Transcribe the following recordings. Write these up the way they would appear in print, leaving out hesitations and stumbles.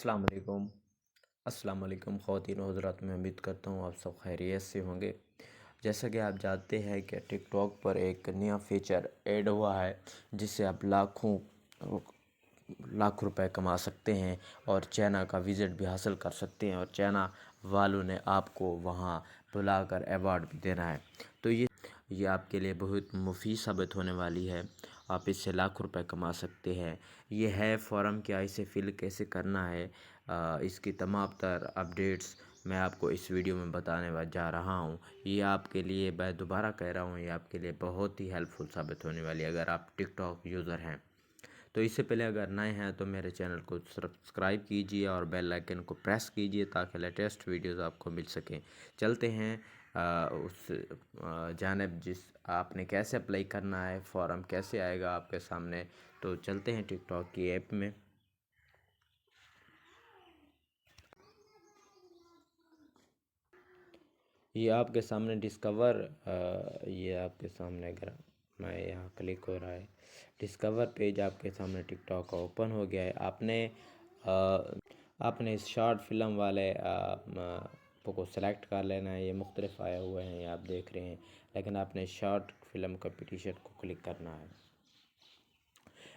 السلام علیکم خواتین و حضرات، میں امید کرتا ہوں آپ سب خیریت سے ہوں گے۔ جیسا کہ آپ جانتے ہیں کہ ٹک ٹاک پر ایک نیا فیچر ایڈ ہوا ہے جس سے آپ لاکھ روپے کما سکتے ہیں اور چائنا کا وزٹ بھی حاصل کر سکتے ہیں، اور چائنا والوں نے آپ کو وہاں بلا کر ایوارڈ بھی دینا ہے۔ تو یہ آپ کے لیے بہت مفید ثابت ہونے والی ہے، آپ اس سے لاکھ روپے کما سکتے ہیں۔ یہ ہے فارم، کیا اسے فل کیسے کرنا ہے، اس کی تمام تر اپڈیٹس میں آپ کو اس ویڈیو میں بتانے جا رہا ہوں۔ یہ آپ کے لیے، میں دوبارہ کہہ رہا ہوں، یہ آپ کے لیے بہت ہی ہیلپ فل ثابت ہونے والی ہے اگر آپ ٹک ٹاک یوزر ہیں۔ تو اس سے پہلے اگر نئے ہیں تو میرے چینل کو سبسکرائب کیجیے اور بیل آئیکن کو پریس کیجیے تاکہ لیٹسٹ ویڈیوز آپ کو مل سکیں۔ چلتے ہیں اس جانب جس آپ نے کیسے اپلائی کرنا ہے، فارم کیسے آئے گا آپ کے سامنے۔ تو چلتے ہیں ٹک ٹاک کی ایپ میں۔ یہ آپ کے سامنے یہ آپ کے سامنے، اگر میں یہاں کلک ہو رہا ہے، ڈسکور پیج آپ کے سامنے ٹک ٹاک کا اوپن ہو گیا ہے۔ آپ نے اس شارٹ فلم والے کو سلیکٹ کر لینا ہے۔ یہ مختلف آئے ہوئے ہیں، یہ آپ دیکھ رہے ہیں، لیکن آپ نے شارٹ فلم کمپٹیشن کو کلک کرنا ہے۔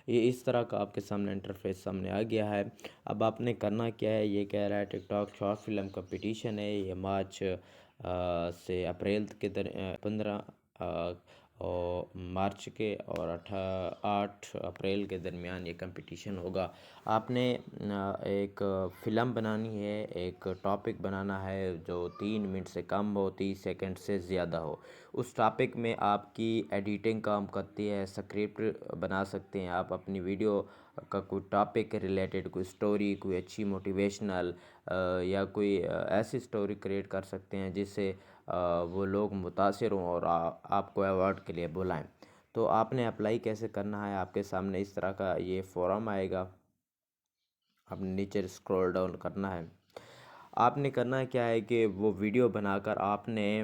یہ اس طرح کا آپ کے سامنے انٹرفیس سامنے آ گیا ہے۔ اب آپ نے کرنا کیا ہے، یہ کہہ رہا ہے ٹک ٹاک شارٹ فلم کمپٹیشن ہے۔ یہ مارچ سے اپریل کے 15 مارچ کے اور 8 اپریل کے درمیان یہ کمپٹیشن ہوگا۔ آپ نے ایک فلم بنانی ہے، ایک ٹاپک بنانا ہے جو 3 منٹ سے کم ہو، 30 سیکنڈ سے زیادہ ہو۔ اس ٹاپک میں آپ کی ایڈیٹنگ کام کرتی ہے، سکرپٹ بنا سکتے ہیں آپ اپنی ویڈیو کا، کوئی ٹاپک ریلیٹڈ، کوئی سٹوری، کوئی اچھی موٹیویشنل یا کوئی ایسی سٹوری کریٹ کر سکتے ہیں جس سے وہ لوگ متاثر ہوں اور آپ کو ایوارڈ کے لیے بلائیں۔ تو آپ نے اپلائی کیسے کرنا ہے، آپ کے سامنے اس طرح کا یہ فارم آئے گا۔ آپ نے نیچے اسکرول ڈاؤن کرنا ہے۔ آپ نے کرنا کیا ہے کہ وہ ویڈیو بنا کر آپ نے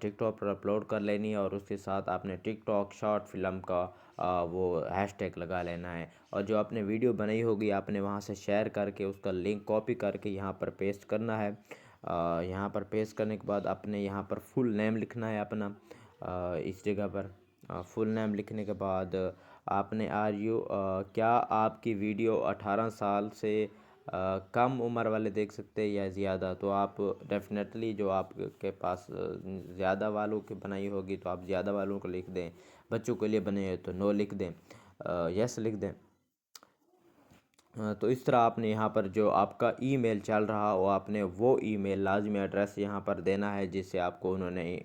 ٹک ٹاک پر اپلوڈ کر لینی ہے، اور اس کے ساتھ آپ نے ٹک ٹاک شارٹ فلم کا وہ ہیش ٹیگ لگا لینا ہے، اور جو آپ نے ویڈیو بنائی ہوگی آپ نے وہاں سے شیئر کر کے اس کا لنک کاپی کر کے یہاں پر پیسٹ کرنا ہے۔ یہاں پر پیسٹ کرنے کے بعد آپ نے یہاں پر فل نیم لکھنا ہے اپنا، اس جگہ پر فل نیم لکھنے کے بعد آپ نے کیا آپ کی ویڈیو 18 سال سے کم عمر والے دیکھ سکتے ہیں یا زیادہ؟ تو آپ ڈیفینیٹلی جو آپ کے پاس زیادہ والوں کی بنائی ہوگی تو آپ زیادہ والوں کو لکھ دیں، بچوں کے لیے بنے تو نو لکھ دیں، یس لکھ دیں۔ تو اس طرح آپ نے یہاں پر جو آپ کا ای میل چل رہا ہو، آپ نے وہ ای میل لازمی ایڈریس یہاں پر دینا ہے جس سے آپ کو انہوں نے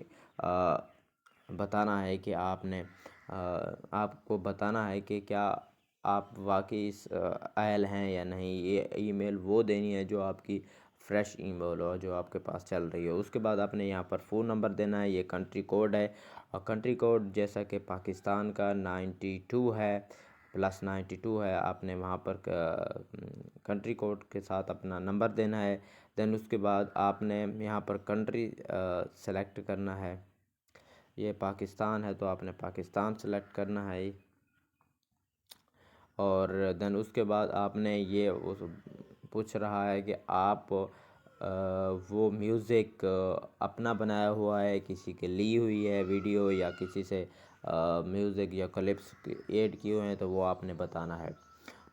بتانا ہے کہ آپ کو بتانا ہے کہ کیا آپ واقعی اس اہل ہیں یا نہیں۔ یہ ای میل وہ دینی ہے جو آپ کی فریش ای میل ہو، جو آپ کے پاس چل رہی ہو۔ اس کے بعد آپ نے یہاں پر فون نمبر دینا ہے۔ یہ کنٹری کوڈ ہے، اور کنٹری کوڈ جیسا کہ پاکستان کا 92 ہے، +92 ہے۔ آپ نے وہاں پر کنٹری کوڈ کے ساتھ اپنا نمبر دینا ہے۔ دین اس کے بعد آپ نے یہاں پر کنٹری سلیکٹ کرنا ہے۔ یہ پاکستان ہے تو آپ نے پاکستان سلیکٹ کرنا ہے، اور دین اس کے بعد آپ نے یہ پوچھ رہا ہے کہ آپ وہ میوزک اپنا بنایا ہوا ہے، کسی کے لی ہوئی ہے ویڈیو، یا کسی سے میوزک یا کلپس ایڈ کیے ہوئے ہیں تو وہ آپ نے بتانا ہے۔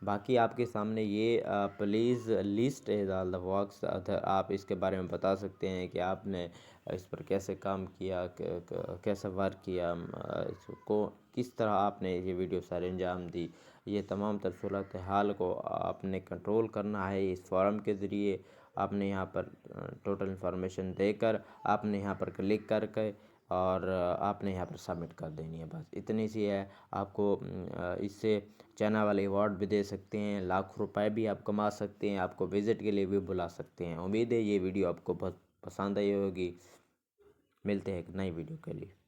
باقی آپ کے سامنے یہ please list is all the works, آپ اس کے بارے میں بتا سکتے ہیں کہ آپ نے اس پر کیسے کام کیا، کیسے ورک کیا، اس کو کس طرح آپ نے یہ ویڈیو سارے انجام دی۔ یہ تمام تر صورتحال کو آپ نے کنٹرول کرنا ہے اس فارم کے ذریعے۔ آپ نے یہاں پر ٹوٹل انفارمیشن دے کر آپ نے یہاں پر کلک کر کے اور آپ نے یہاں پر سبمٹ کر دینی ہے، بس اتنی سی ہے۔ آپ کو اس سے چائنا والے ایوارڈ بھی دے سکتے ہیں، لاکھ روپے بھی آپ کما سکتے ہیں، آپ کو وزٹ کے لیے بھی بلا سکتے ہیں۔ امید ہے یہ ویڈیو آپ کو بہت پسند آئی ہوگی۔ ملتے ہیں ایک نئی ویڈیو کے لیے۔